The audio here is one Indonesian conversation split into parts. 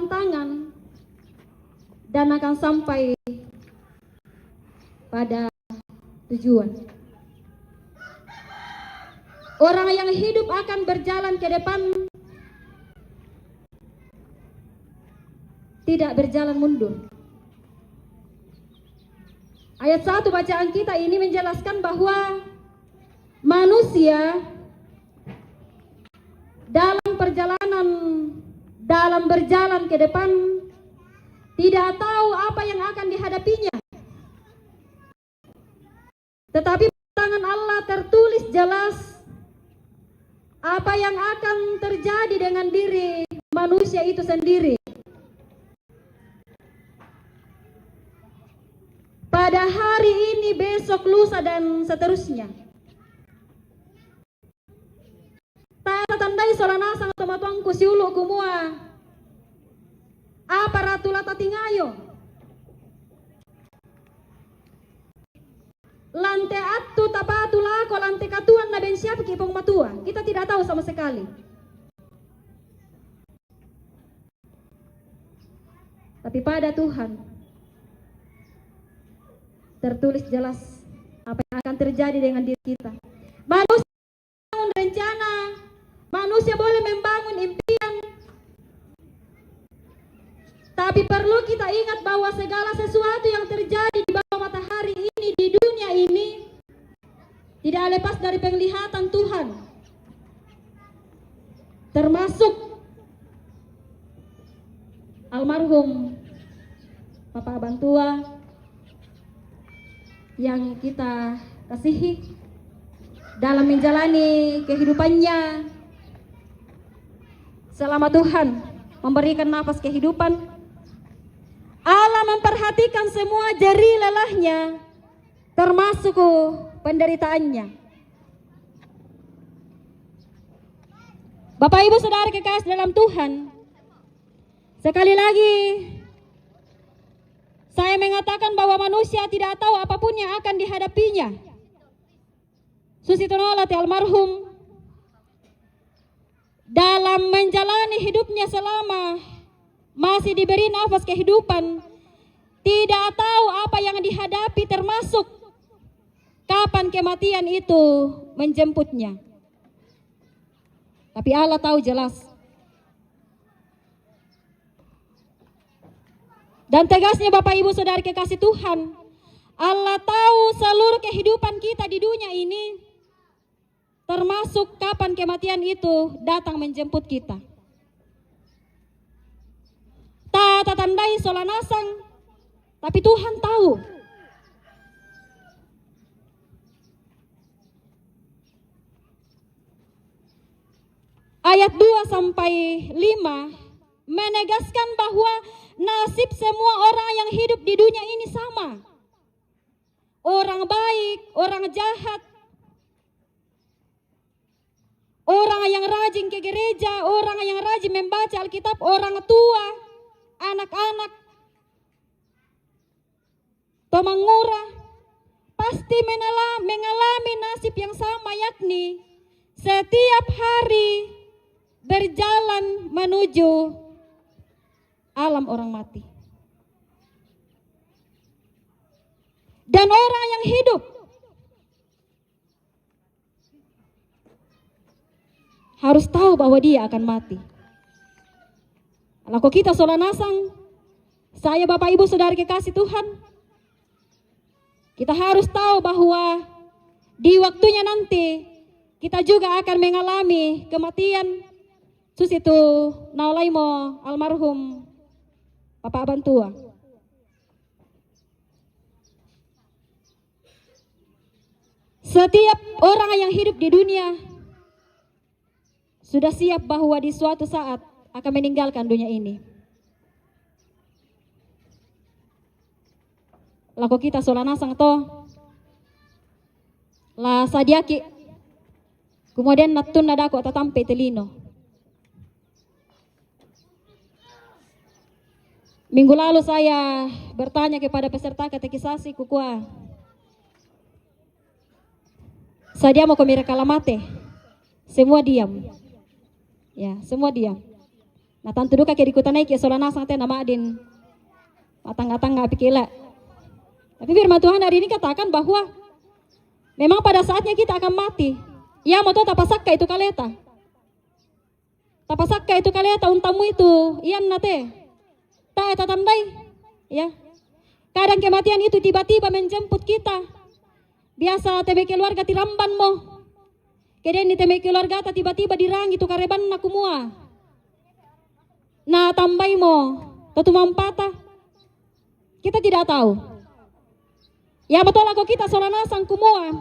tantangan dan akan sampai pada tujuan. Orang yang hidup akan berjalan ke depan, tidak berjalan mundur. Ayat 1 bacaan kita ini menjelaskan bahwa manusia dalam berjalan ke depan tidak tahu apa yang akan dihadapinya. Tetapi tangan Allah tertulis jelas apa yang akan terjadi dengan diri manusia itu sendiri. Pada hari ini, besok, lusa, dan seterusnya. Tata tandai solana sang tomatuangku siulu kumua. Apa ratu lata tingayo. Lante atu tapatu lako lante katuan na bensiap kipong matua. Kita tidak tahu sama sekali. Tapi pada Tuhan tertulis jelas apa yang akan terjadi dengan diri kita. Manusia membangun rencana, manusia boleh membangun impian, tapi perlu kita ingat bahwa segala sesuatu yang terjadi di bawah matahari ini, di dunia ini, tidak lepas dari penglihatan Tuhan. Termasuk almarhum Bapak Bantua yang kita kasihi dalam menjalani kehidupannya selama Tuhan memberikan nafas kehidupan. Allah memperhatikan semua jeri lelahnya, termasuk penderitaannya. Bapak Ibu Saudara kekasih dalam Tuhan, sekali lagi saya mengatakan bahwa manusia tidak tahu apapun yang akan dihadapinya. Susito Nolate almarhum dalam menjalani hidupnya selama masih diberi nafas kehidupan, tidak tahu apa yang dihadapi, termasuk kapan kematian itu menjemputnya. Tapi Allah tahu jelas. Dan tegasnya Bapak Ibu Saudara kekasih Tuhan, Allah tahu seluruh kehidupan kita di dunia ini, termasuk kapan kematian itu datang menjemput kita. Tak tandai solanasang, tapi Tuhan tahu. Ayat 2 sampai 5 menegaskan bahwa nasib semua orang yang hidup di dunia ini sama. Orang baik, orang jahat, orang yang rajin ke gereja, orang yang rajin membaca Alkitab, orang tua, anak-anak, tomangura, pasti mengalami nasib yang sama, yakni setiap hari berjalan menuju alam orang mati. Dan orang yang hidup harus tahu bahwa dia akan mati. Kalau kita solanasang, saya Bapak Ibu Saudara kekasih Tuhan, kita harus tahu bahwa di waktunya nanti kita juga akan mengalami kematian. Susito naulaimo almarhum Bapak Bantua. Setiap orang yang hidup di dunia sudah siap bahwa di suatu saat akan meninggalkan dunia ini. Lako kita solanasang to la sadiaki kemudian natun nadako tatampe telino. Minggu lalu saya bertanya kepada peserta katekisasi kukua, saya mau ke Mirakalamate, semua diam, ya semua diam. Nah tantu duka kaya dikutan naik ya solana sang nama adin. Matang-matang nggak pikila. Tapi firman Tuhan hari ini katakan bahwa memang pada saatnya kita akan mati. Ya mau tapasakka itu kaleta. Tapasakka itu kaleta untamu itu iyan nate. Ta eta tandai. Ya. Kadang kematian itu tiba-tiba menjemput kita. Biasa tebe keluarga tiramban mo. Kemudian di tebe keluarga ta tiba-tiba dirang itu kareban na kumua. Nah tambay mo. Tatu mampata. Kita tidak tahu. Ya betul ako kita solana sang kumua.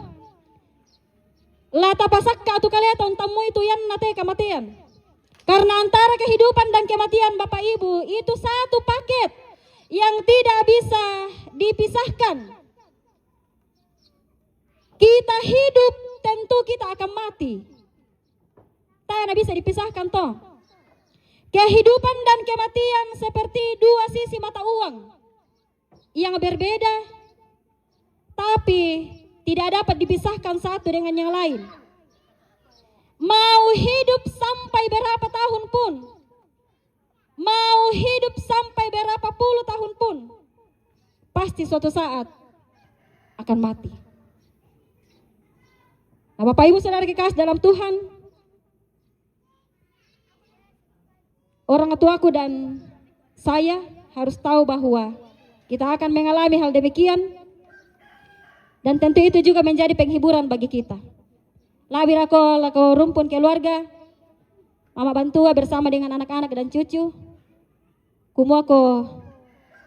Lata pasakka tu kaleta untamu itu yan nate kematian. Karena antara kehidupan dan kematian Bapak Ibu itu satu paket yang tidak bisa dipisahkan. Kita hidup tentu kita akan mati. Tak bisa dipisahkan toh. Kehidupan dan kematian seperti dua sisi mata uang yang berbeda, tapi tidak dapat dipisahkan satu dengan yang lain. Mau hidup sampai berapa tahun pun, mau hidup sampai berapa puluh tahun pun, pasti suatu saat akan mati. Nah, Bapak Ibu Saudara kekasih dalam Tuhan, orang tuaku dan saya harus tahu bahwa kita akan mengalami hal demikian. Dan tentu itu juga menjadi penghiburan bagi kita. Labir ako rumpun keluarga, mama bantua bersama dengan anak-anak dan cucu. Kumu ako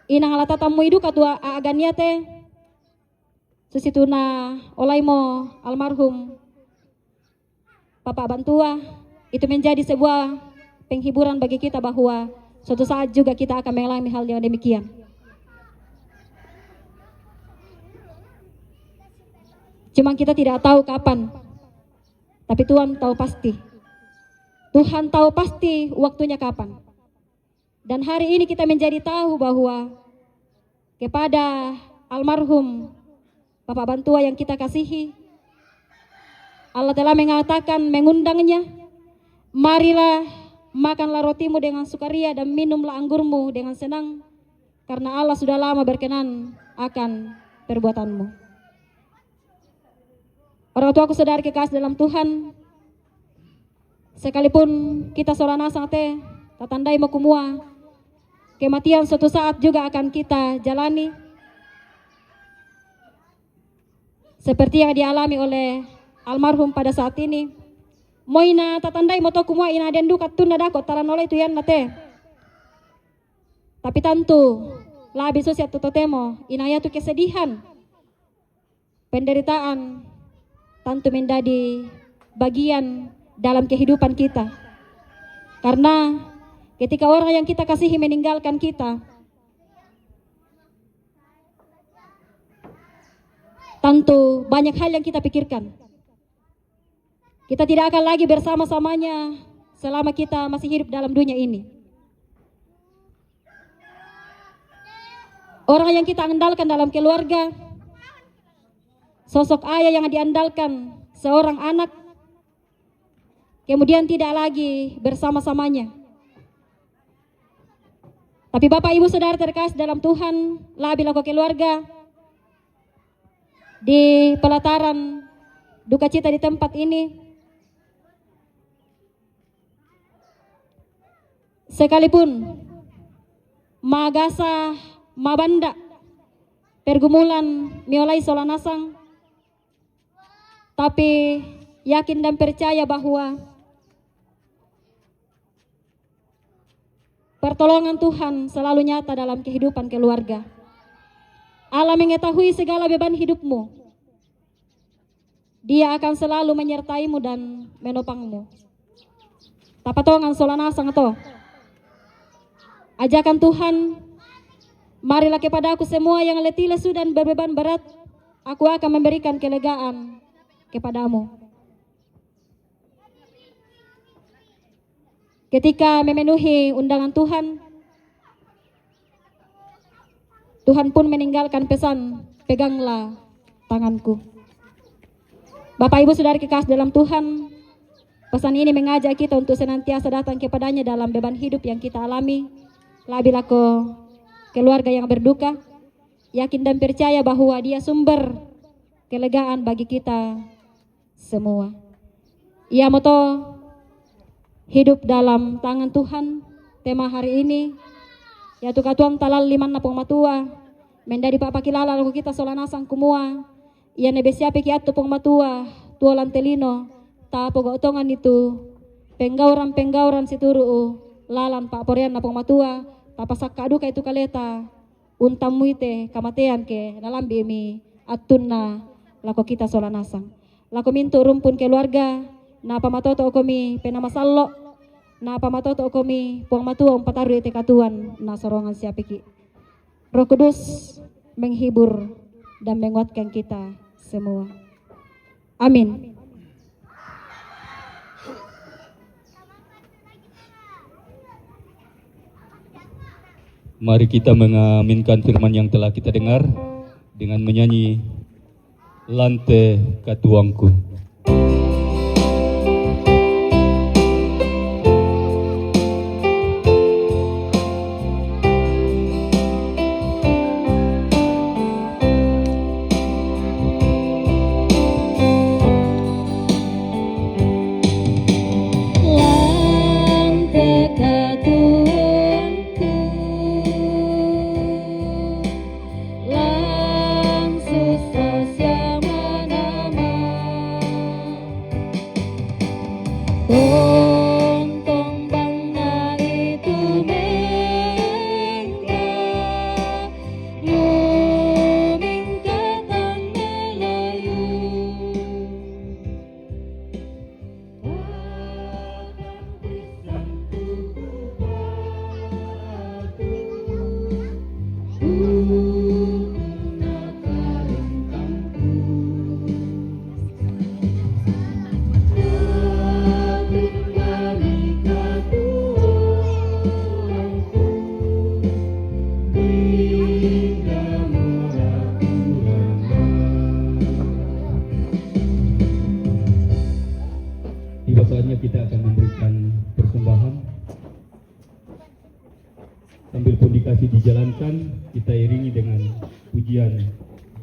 inang alata tamu idu katua aganiate. Susituna olay mo almarhum Bapak Bantua. Itu menjadi sebuah penghiburan bagi kita bahwa suatu saat juga kita akan mengalami hal yang demikian. Cuma kita tidak tahu kapan, tapi Tuhan tahu pasti. Tuhan tahu pasti waktunya kapan. Dan hari ini kita menjadi tahu bahwa kepada almarhum Bapak Bantua yang kita kasihi, Allah telah mengatakan, mengundangnya, marilah makanlah rotimu dengan sukaria dan minumlah anggurmu dengan senang, karena Allah sudah lama berkenan akan perbuatanmu. Orang tuaku saudara kekasih dalam Tuhan, sekalipun kita sorana sate, tatandai mo kumua, kematian suatu saat juga akan kita jalani. Seperti yang dialami oleh almarhum pada saat ini. Moina tatandai mo to kumua ina dendu katun nadako taranole itu yan nate. Tapi tentu labi sosial tutotemo inaya tu kesedihan, penderitaan, tentu menjadi bagian dalam kehidupan kita. Karena ketika orang yang kita kasihi meninggalkan kita, tentu banyak hal yang kita pikirkan. Kita tidak akan lagi bersama-samanya selama kita masih hidup dalam dunia ini. Orang yang kita andalkan dalam keluarga, sosok ayah yang diandalkan seorang anak, kemudian tidak lagi bersama-samanya. Tapi Bapak Ibu Saudara terkasih dalam Tuhan, labil aku keluarga di pelataran duka cita di tempat ini, sekalipun magasa mabanda pergumulan miolai solanasang, tapi yakin dan percaya bahwa pertolongan Tuhan selalu nyata dalam kehidupan keluarga. Allah mengetahui segala beban hidupmu. Dia akan selalu menyertaimu dan menopangmu. Tapatongan solanasang to. Ajakan Tuhan, marilah kepadaku semua yang letih lesu dan berbeban berat, aku akan memberikan kelegaan kepadamu. Ketika memenuhi undangan Tuhan, Tuhan pun meninggalkan pesan, peganglah tanganku. Bapak Ibu Saudara kekasih dalam Tuhan, Pesan ini mengajak kita untuk senantiasa datang kepadanya dalam beban hidup yang kita alami. Lebih lako keluarga yang berduka, yakin dan percaya bahwa Dia sumber kelegaan bagi kita semua. Ia moto hidup dalam tangan Tuhan. Tema hari ini yaitu katuang talal liman napong matua. Mendadi papakilala lagu kita solanasang kumua. Ia nebesiapi kiatu pong matua. Tuolan telino. Tapo gautongan itu. Penggauran situru. Lalan pak porian napong matua. Tapasak kaduka itu kaleta. Untam muite kamatean ke nalambi mi atun na lako kita solanasang. Lako minto rumpun keluarga. Na pamatoto komi penamasallo. Na pamatoto komi puang matua umpataru ite katuan na sorongan siapiki. Roh Kudus menghibur dan menguatkan kita semua. Amin. Mari kita mengaminkan firman yang telah kita dengar dengan menyanyi Lante Katuangku. Tiba saatnya kita akan memberikan persembahan. Sambil pun dijalankan, kita iringi dengan pujian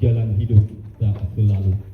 Jalan Hidup Tak Selalu.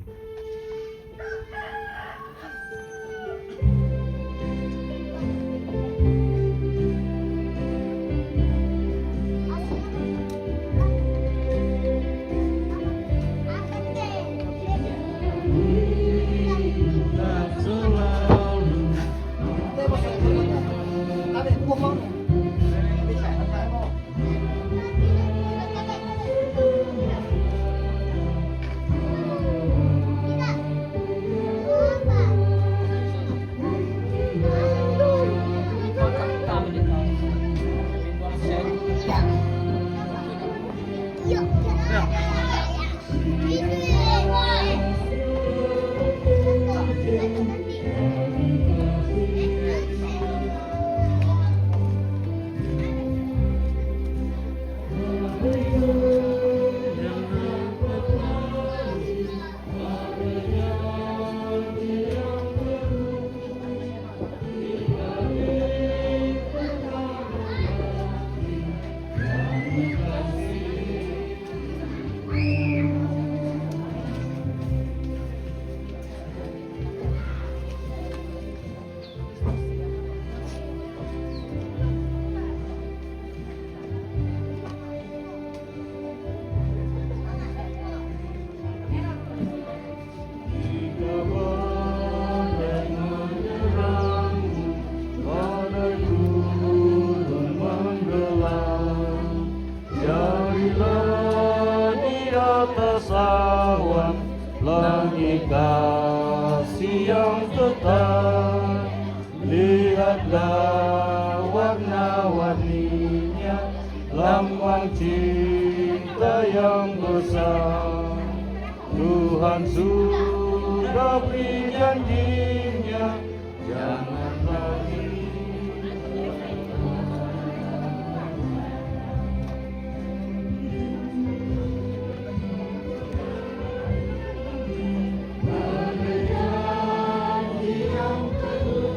langit kasih yang tetap, lihatlah warna-warninya, lambang cinta yang besar. Tuhan sudah beri janjinya, jangan lagi yang kedua.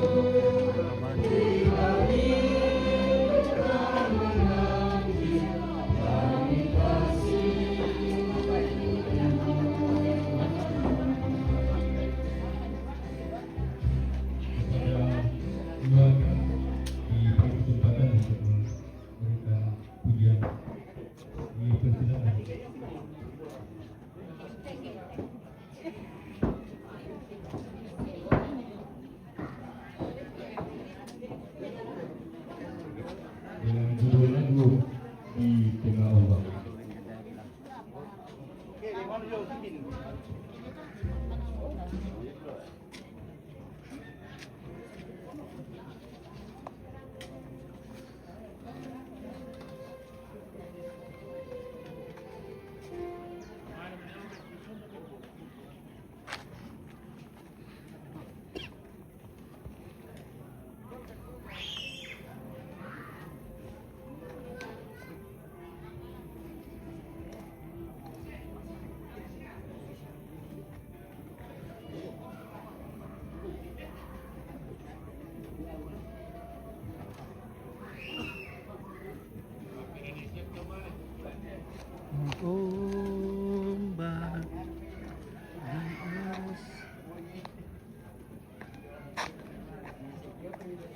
ombak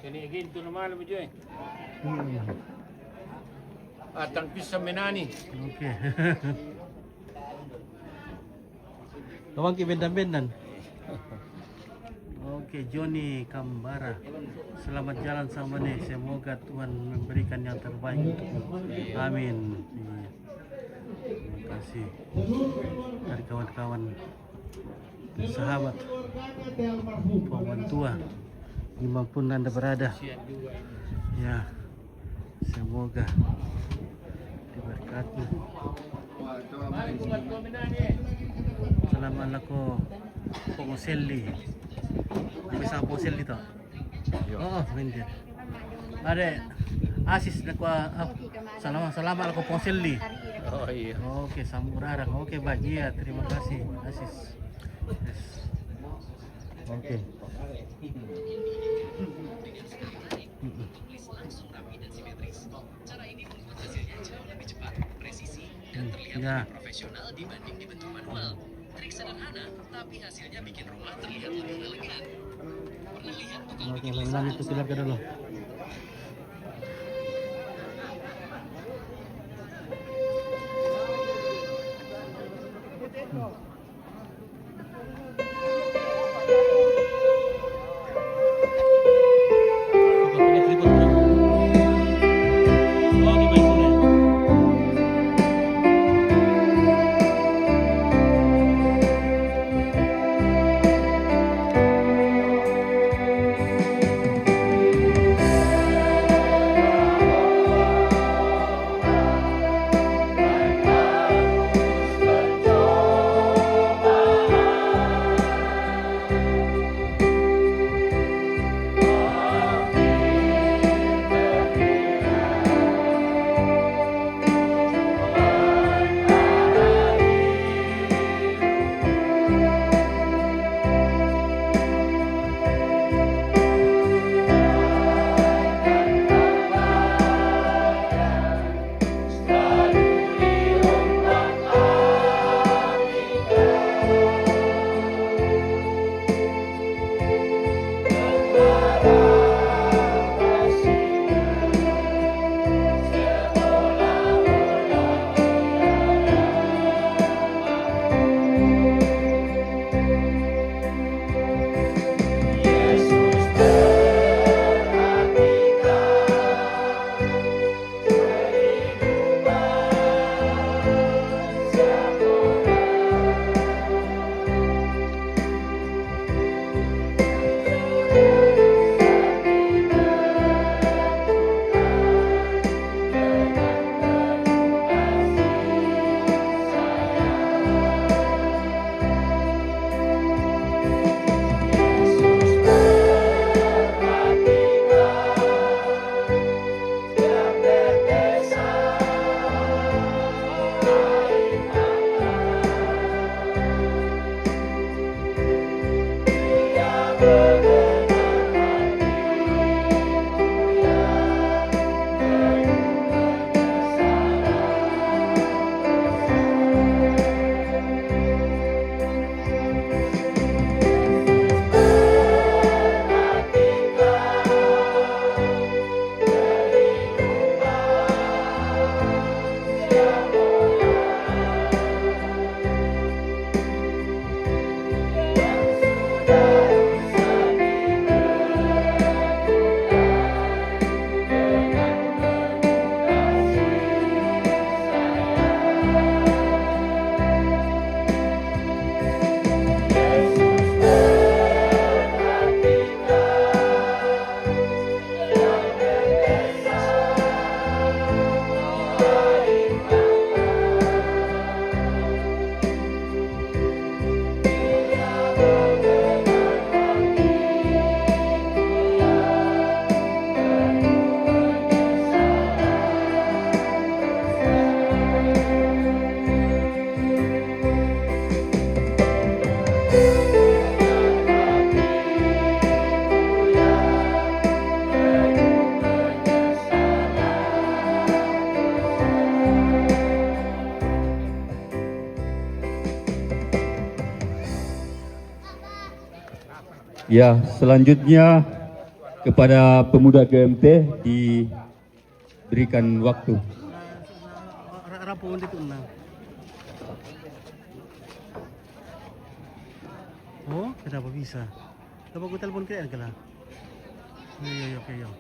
Kini ginto naman mo dyan. Hmm, Atang pisa menani. oke. Tawang kibendan-bendan. Oke, Joni Kambara. Selamat jalan sama nih. Semoga Tuhan memberikan yang terbaik untukmu. Amin. Iya. Terima kasih dari kawan-kawan sahabat kawan tua dimanapun Anda berada. Ya, semoga diberkati. Salamat ako Pongoselli. Bisa Pongoselli to? Oo, hindi. Ade, Asis na ko. Salamat ako Pongoselli. Oh iya. Oke, Samurarang. Oke, baik. Iya, terima kasih Asis. Yes. Oke. Ya. Profesional dibanding dibentuk manual. Trik sederhana, tapi hasilnya bikin rumah terlihat lebih elegan. Pernah lihat tukang Oke, lalu itu silakan dulu. Ya, selanjutnya kepada pemuda GMT diberikan waktu. Rapo undi ko na. Oh, kenapa bisa? Coba gue telepon ke Ergala. Iya, oke, yo.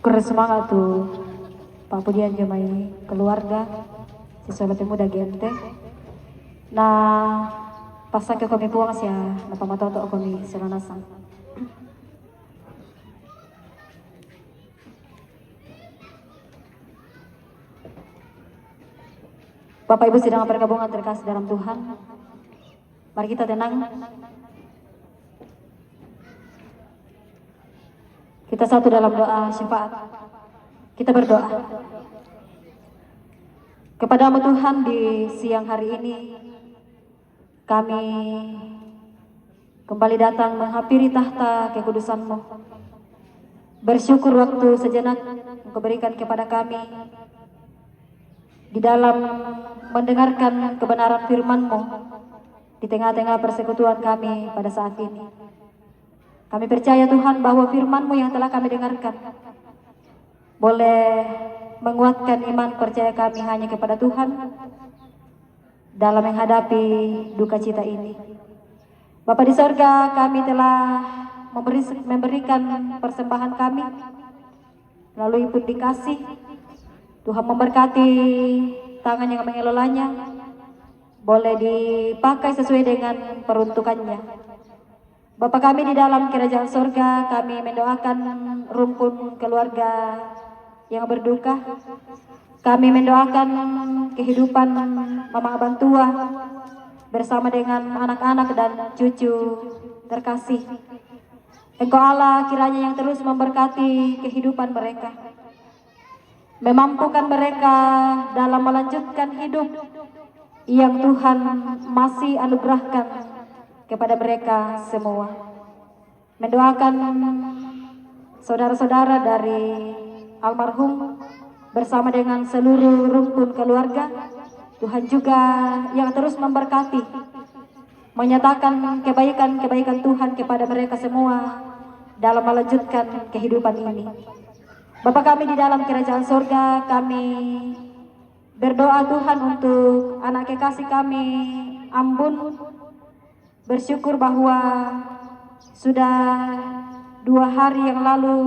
Kurang semangat tuh Pak Pudian Jemai keluarga siswa lebih muda gente. Nah pasang ke kami puang sih ya, napa mata untuk kami selanasang. Bapak Ibu sidang pergabungan terkasih dalam Tuhan, mari kita tenang. Kita satu dalam doa syafaat. Kita berdoa. Kepadamu Tuhan di siang hari ini, kami kembali datang menghampiri tahta kekudusan-Mu. Bersyukur waktu sejenak Engkau berikan kepada kami di dalam mendengarkan kebenaran firman-Mu di tengah-tengah persekutuan kami pada saat ini. Kami percaya Tuhan bahwa firman-Mu yang telah kami dengarkan boleh menguatkan iman percaya kami hanya kepada Tuhan dalam menghadapi duka cita ini. Bapa di sorga, kami telah memberikan persembahan kami melalui pun dikasih. Tuhan memberkati tangan yang mengelolanya, boleh dipakai sesuai dengan peruntukannya. Bapa kami di dalam kerajaan sorga, kami mendoakan rumpun keluarga yang berduka. Kami mendoakan kehidupan Mama Abang Tua bersama dengan anak-anak dan cucu terkasih. Engkau Allah kiranya yang terus memberkati kehidupan mereka, memampukan mereka dalam melanjutkan hidup yang Tuhan masih anugerahkan kepada mereka semua. Mendoakan saudara-saudara dari almarhum bersama dengan seluruh rumpun keluarga. Tuhan juga yang terus memberkati, menyatakan kebaikan-kebaikan Tuhan kepada mereka semua dalam melanjutkan kehidupan ini. Bapa kami di dalam kerajaan surga, kami berdoa Tuhan untuk anak kekasih kami Ambun. Bersyukur bahwa sudah 2 hari yang lalu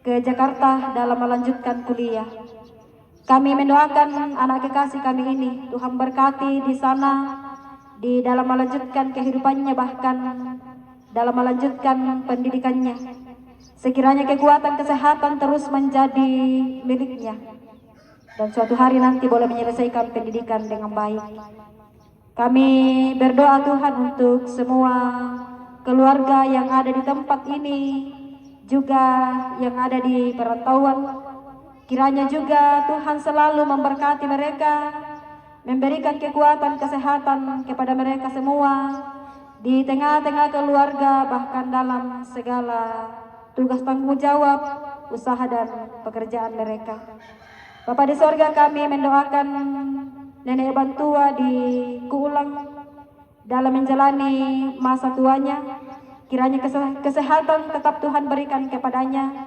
ke Jakarta dalam melanjutkan kuliah. Kami mendoakan anak kekasih kami ini, Tuhan berkati di sana, di dalam melanjutkan kehidupannya, bahkan dalam melanjutkan pendidikannya. Sekiranya kekuatan kesehatan terus menjadi miliknya, dan suatu hari nanti boleh menyelesaikan pendidikan dengan baik. Kami berdoa Tuhan untuk semua keluarga yang ada di tempat ini, juga yang ada di perantauan. Kiranya juga Tuhan selalu memberkati mereka, memberikan kekuatan kesehatan kepada mereka semua di tengah-tengah keluarga, bahkan dalam segala tugas tanggung jawab, usaha dan pekerjaan mereka. Bapa di sorga, kami mendoakan Nenek Abang Tua di Kuulang dalam menjalani masa tuanya. Kiranya kesehatan tetap Tuhan berikan kepadanya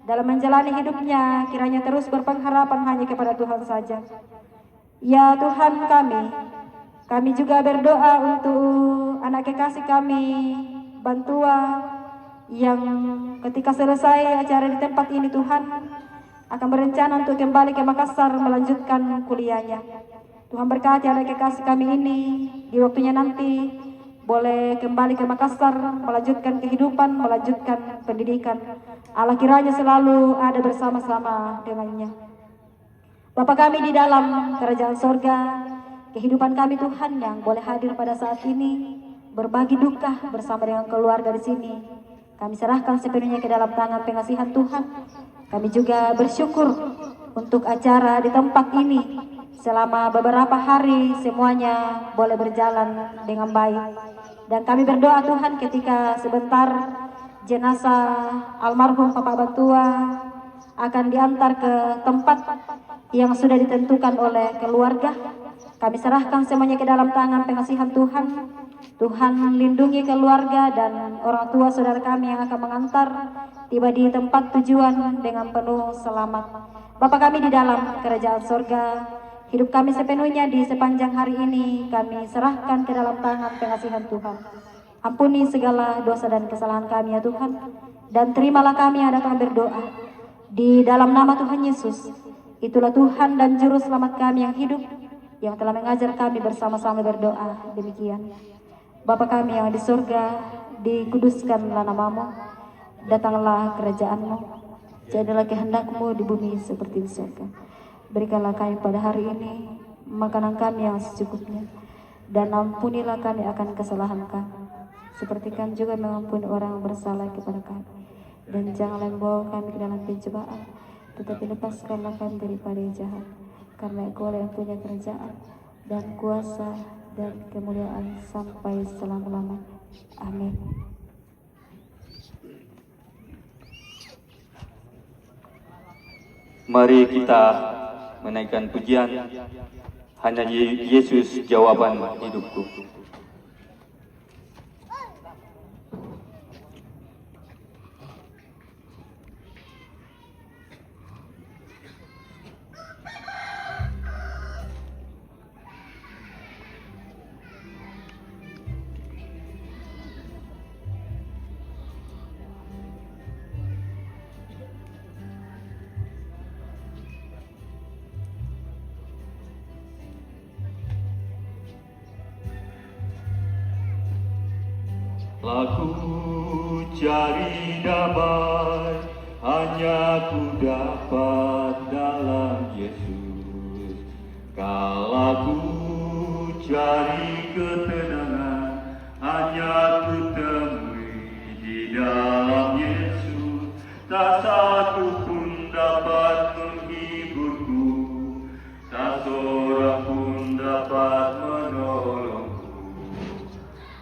dalam menjalani hidupnya. Kiranya terus berpengharapan hanya kepada Tuhan saja. Ya Tuhan kami juga berdoa untuk anak kekasih kami Bantua yang ketika selesai acara di tempat ini Tuhan akan berencana untuk kembali ke Makassar melanjutkan kuliahnya. Tuhan berkati anak kekasih kami ini di waktunya nanti boleh kembali ke Makassar melanjutkan kehidupan, melanjutkan pendidikan. Allah kiranya selalu ada bersama-sama dengannya. Bapa kami di dalam kerajaan sorga, kehidupan kami Tuhan yang boleh hadir pada saat ini, berbagi duka bersama dengan keluarga di sini. Kami serahkan sepenuhnya ke dalam tangan pengasihan Tuhan. Kami juga bersyukur untuk acara di tempat ini. Selama beberapa hari semuanya boleh berjalan dengan baik. Dan kami berdoa Tuhan ketika sebentar jenazah almarhum Papa Bantua akan diantar ke tempat yang sudah ditentukan oleh keluarga. Kami serahkan semuanya ke dalam tangan pengasihan Tuhan. Tuhan lindungi keluarga dan orang tua saudara kami yang akan mengantar tiba di tempat tujuan dengan penuh selamat. Bapa kami di dalam kerajaan surga, hidup kami sepenuhnya di sepanjang hari ini kami serahkan ke dalam tangan pengasihan Tuhan. Ampuni segala dosa dan kesalahan kami ya Tuhan, dan terimalah kami yang datang berdoa di dalam nama Tuhan Yesus. Itulah Tuhan dan Juru Selamat kami yang hidup, yang telah mengajar kami bersama-sama berdoa demikian. Bapa kami yang di surga, dikuduskanlah namamu, datanglah kerajaan-Mu, jadilah kehendak-Mu di bumi seperti di surga. Berikanlah kami pada hari ini makanan kami yang secukupnya, dan ampunilah kami akan kesalahan kami, seperti kami juga mengampuni orang yang bersalah kepada kami. Dan janganlah membawa kami ke dalam pencobaan, tetapi lepaskanlah kami daripada yang jahat. Karena Engkau yang punya kerajaan dan kuasa dan kemuliaan sampai selama-lamanya. Amin. Mari kita menaikkan pujian, hanya Yesus jawaban hidupku. Laku cari damai hanya ku dapat dalam Yesus. Kalau ku cari ketenangan hanya ku temui di dalam Yesus. Tak satu pun dapat menghiburku, tak seorang pun dapat menolongku.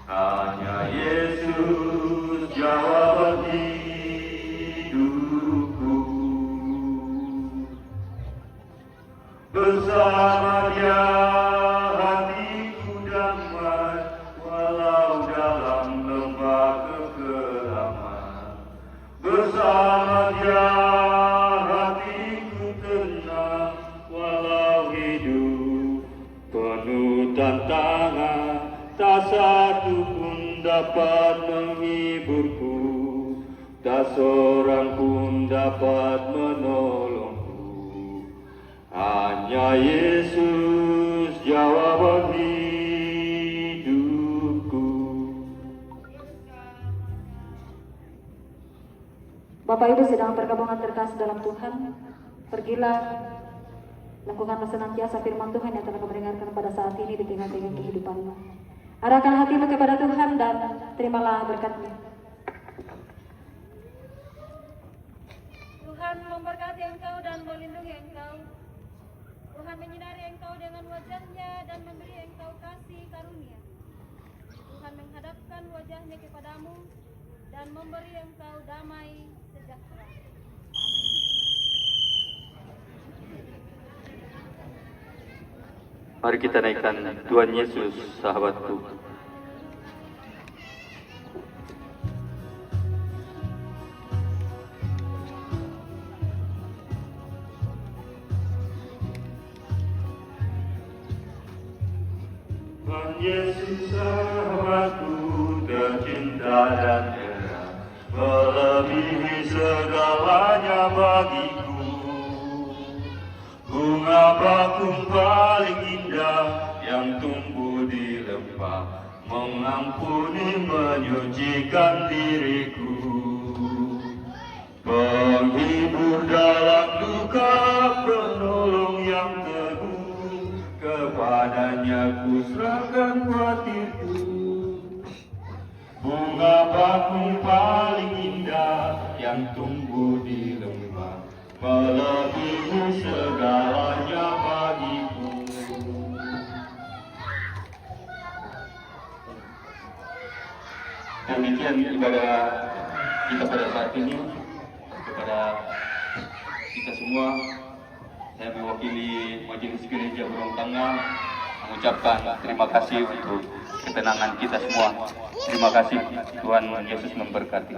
Hanya Yesus jawaban hidupku. Bersama Dia hatiku damai, walau dalam lembah kekelaman. Bersama Dia hatiku tenang, walau hidup penuh tantangan. Tak satu pun dapat menghiburku, tak seorang pun dapat menolongku. Hanya Yesus jawaban hidupku. Bapak Ibu sedang perkabungan terkasih dalam Tuhan, pergilah lakukanlah senantiasa firman Tuhan yang telah kau dengarkan pada saat ini di tengah-tengah kehidupanmu. Arahkan hatimu kepada Tuhan dan terimalah berkat-Nya. Tuhan memberkati engkau dan melindungi engkau. Tuhan menyinari engkau dengan wajah-Nya dan memberi engkau kasih karunia. Tuhan menghadapkan wajah-Nya kepadamu dan memberi engkau damai sejahtera. Mari kita naikkan Tuhan Yesus, sahabatku. Tuhan Yesus, sahabatku tercinta dan terang, melebihi segalanya bagiku. Bunga bakung paling indah yang tumbuh di lembah, mengampuni menyucikan diriku. Penghibur dalam duka, penolong yang teguh, kepadanya ku serahkan hatiku. Bunga bakung paling indah yang tumbuh di lembah, melebihi segalanya bagiku. Demikian ibadah kita pada saat ini. Kepada kita semua, saya mewakili Majelis Gereja Burung Tengah mengucapkan terima kasih untuk ketenangan kita semua. Terima kasih, Tuhan Yesus memberkati.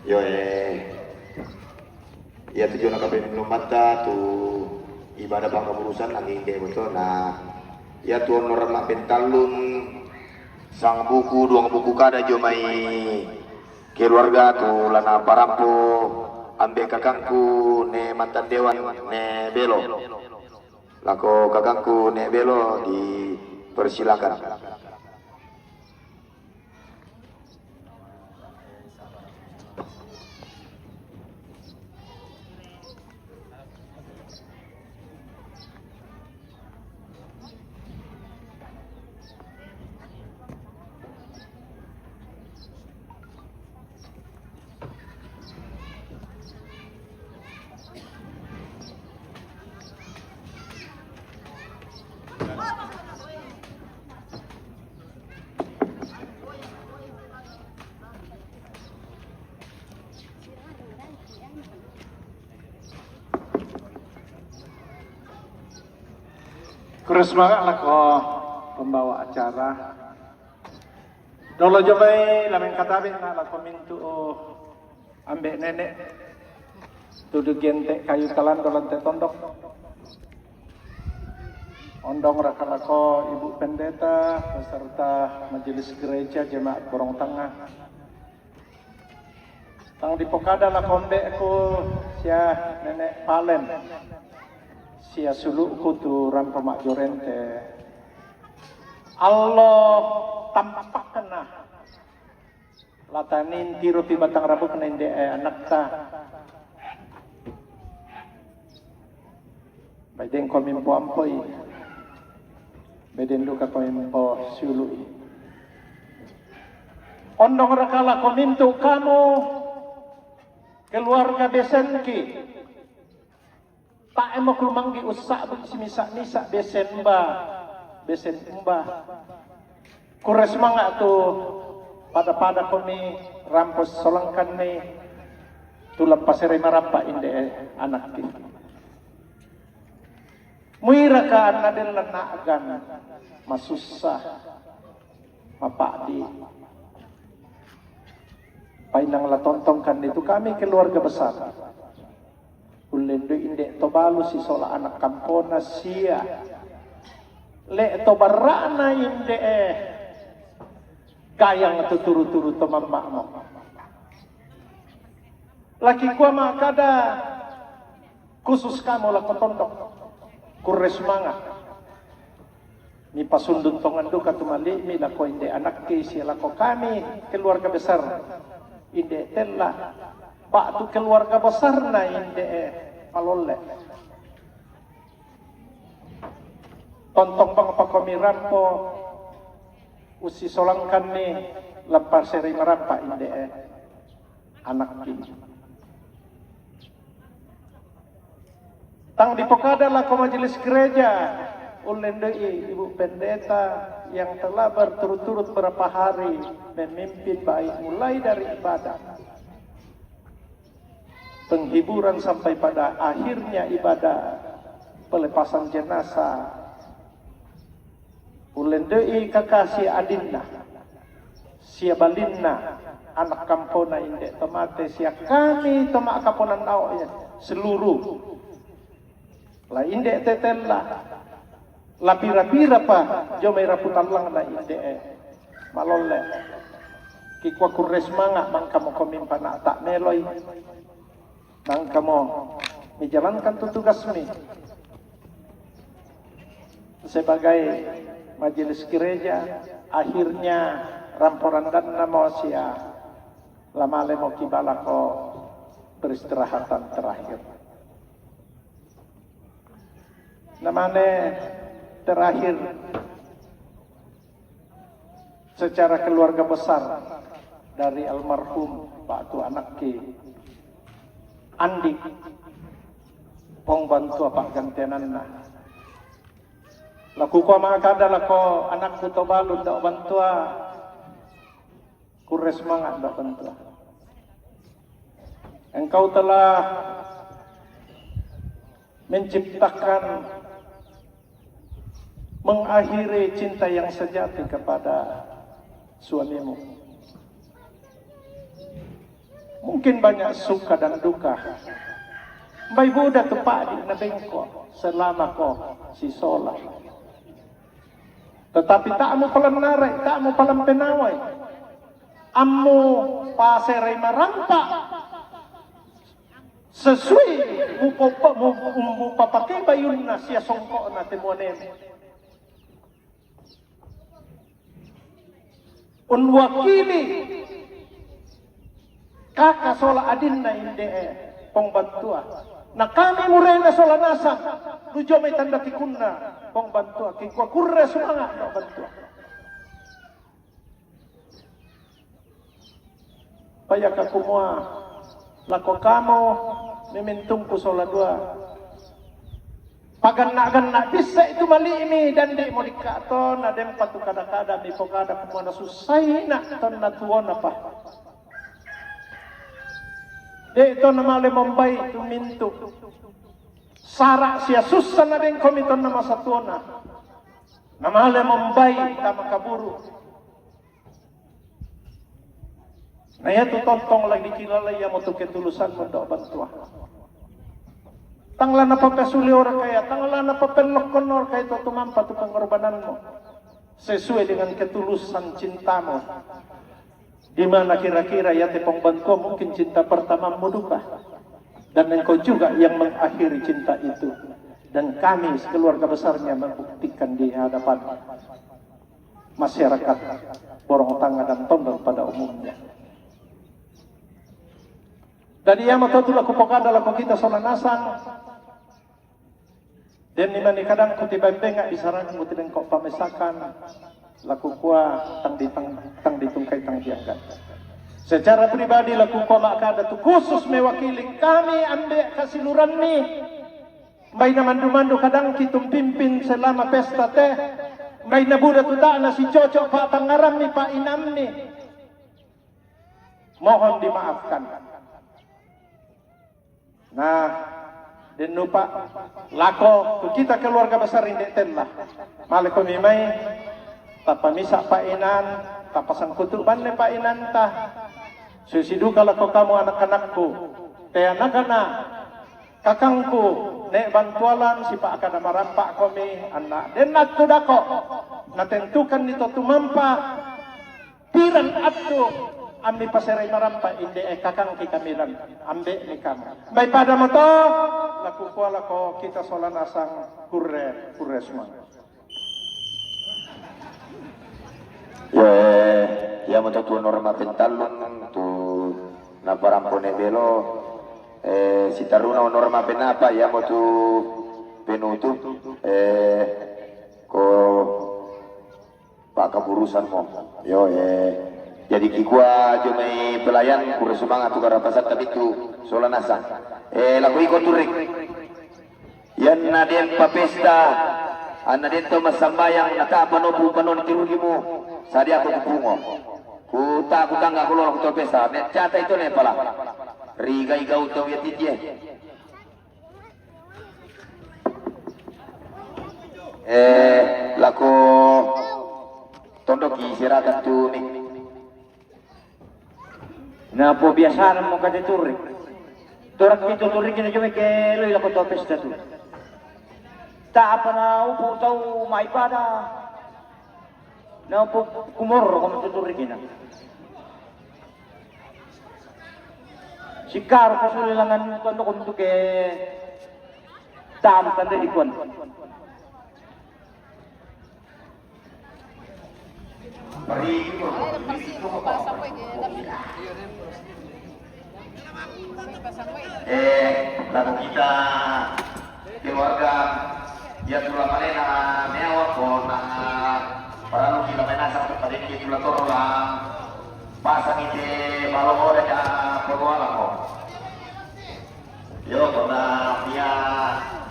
Yo ya tujuan kabin belum mata tu ibadah bangga urusan lagi kayak betul. Nah ya tuan orang pentalun sang buku dua buku kada jomai keluarga tu lana parampo ambe kakangku ne mantan dewan ne belo lako kakangku ne belo dipersilakan. Kurang semangat lah kau pembawa acara. Dolo jomai lamen katabe na la komintu ambek nenek tudu gente kayu kalan dolan te tondok. Ondong rakalako ibu pendeta beserta majelis gereja jemaat Borong Tengah. Tang di pokada la kombe aku sia nenek Palen. Sia sulukku tu rampemak jorente. Allah tampak kena latanin tiro ti batang rabu kena inde anak ta. Baiden ko mimpo ampoi. Baiden luka ko mimpo sului. Ondong rakala ko mintu kamu keluarga besenki. Tak emo kulumanggi usak simisa-misa besenba. Besen umbah kures semangat tu pada kami rampus solangkan ni tu lepas seri marapa inde anak ti muira ka anadel naagan masusah mapadi painang latontongkan itu kami keluarga besar ulendo inde tobalu si sola anak kampona sia le to barana inde kayang tu turu-turu to mamma laki kuah makada khusus kamu lah kotondok kures semangat mi pasundun tongan duka tumali mi lako inde anak ke si lako kami keluarga besar inde tella pak tu keluarga besar na inde palolle tontong bang apa kami rampo usi solangkan ni lempar seri merampa inde anak ini. Tang di pokada lah ko majelis gereja ulendei ibu pendeta yang telah berturut-turut berapa hari memimpin baik mulai dari ibadah penghiburan sampai pada akhirnya ibadah pelepasan jenazah. Ulendei kakasi adinna sia balinna anak kampona inde tomate sia kami tomak kaponan awaknya seluruh la inde tetella la pira-pira pa jomai raputallang na inde malolle kikwa kures manga mangka mo komimpa na tak meloy mangka mo menjalankan tugas mi sebagai majelis gereja akhirnya ramporan dan namo sia lamale mo kibalako peristirahatan terakhir namane terakhir secara keluarga besar dari almarhum Pak Tu anak ki Andi pong bantu Pak gantenanna laku ko makada lako anak ku tobalun dak bantua kures semangat dak bantua engkau telah menciptakan mengakhiri cinta yang sejati kepada suamimu mungkin banyak suka dan duka Mbak Ibu udah tepat di nabengko selama ko si solah tetapi tak mau palam narai, tak mau palam penawai. Amu paserai marampa. Sesuai mu pakai bayun na siya songko na temuanem. Unwakili kakak sola adin na inde pong bantua. Na kami murena sola nasa tujuh may tanda tikunna pong bantua kikwa kurre semangat no bantua paya ka kumua lako kamo mimintung ku sola dua paganna bisa itu mali ini dan di modikato na dem patu kada-kada mi pokada kumua na susai na ton na tuona pa ito namale Mumbai tuminto. Sara siya susan na rin komiton na masatuna. Namale Mumbai tama kaburu. Na yato tontong lang dikilala ya mo to ketulusan mo do bantua. Tangla na papasuli ora kaya, tangla na papelok konor kaya to tumampa to pangorbanan mo. Sesuai dengan ketulusan cintamu. Di mana kira-kira ya tepong bangko mungkin cinta pertama mu duka. Dan engkau juga yang mengakhiri cinta itu. Dan kami sekeluarga besarnya membuktikan di hadapan masyarakat Borong Tangga dan Tondol pada umumnya. Dan ia matatulah kupokada laku kita solanasang. Dan imani kadang kutiba benga isaran kutiba kau pamesakan laku kuah tang ditungkai tang diangkat. Secara pribadi laku kuah makada tu khusus mewakili kami ambek kasiluran ni. May na mandu-mandu kadang kitung pimpin selama pesta teh. May na buda tuta na si Coco pa tangaram ni pa inam ni. Mohon dimaafkan. Nah, dan lupa lako kita keluarga besar ini telah maleko mimai tapa misa painan tapa sangkutu banle painan tah susidu kalau kamu anak-anakku teh anak-anak kakangku nek bantualan si pak akan marampak kami anak dan natu dako natentukan itu tumampa piran atu ambil paserai marampa inde kakang ki kamiran ambek ni kamu. Baik pada moto laku kuala ko kita solan asang kurre semua. Ya moto tu norma pentalun tu na parampone belo si taruna norma penapa ya moto penutu ko pak kaburusan mo yo jadi kikua jomai pelayan kure semangat tukar rapasan tapi tu solanasa laku ikut turik yan naden papesta anaden to masambayang nakapanobu panon tirugimu sadia aku kupungo kuta kutangga kulor kuto pesta net cata itu ne pala riga igau to yatidye laku tondoki sirakan tu ni na po biasa mo kada turik. Turak dito turik na jome ke loy la ko to pesta tu. Ta apa na upo tau maipada. Na upo kumor ko turik na. Sikar ko sulilangan tondo ko ke tam tanda ikon. Lalu kita keluarga ya tulah malena mewa ko na para lu kita menasa pada ini tulah torolang pasang ide balong ore ka perwala ko yo kona dia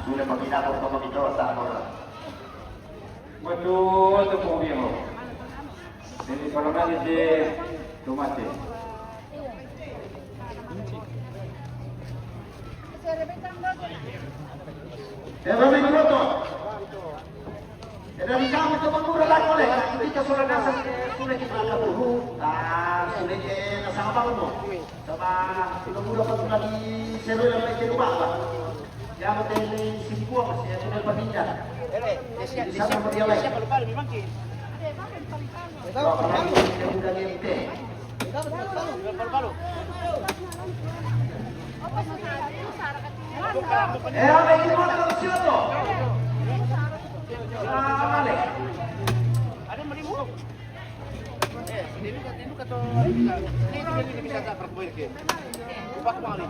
sudah pembina ko itu sa ko Betul tu problem mo. Jadi kalau nanti di rumah tu. Kami minuto. Dari kami tu mengurus lagi oleh kita sudah dasar sudah kita kaburu. Sudah nasang apa mo? Sama kita mula pa lagi seru yang lagi lupa apa? Yang tadi singkuh masih ada di pindah. Di sana dia lagi. Apa ini mau siapa? Malik. Ada merimu. Ini kata ini bisa tak perbuat ke. Ubah kembali.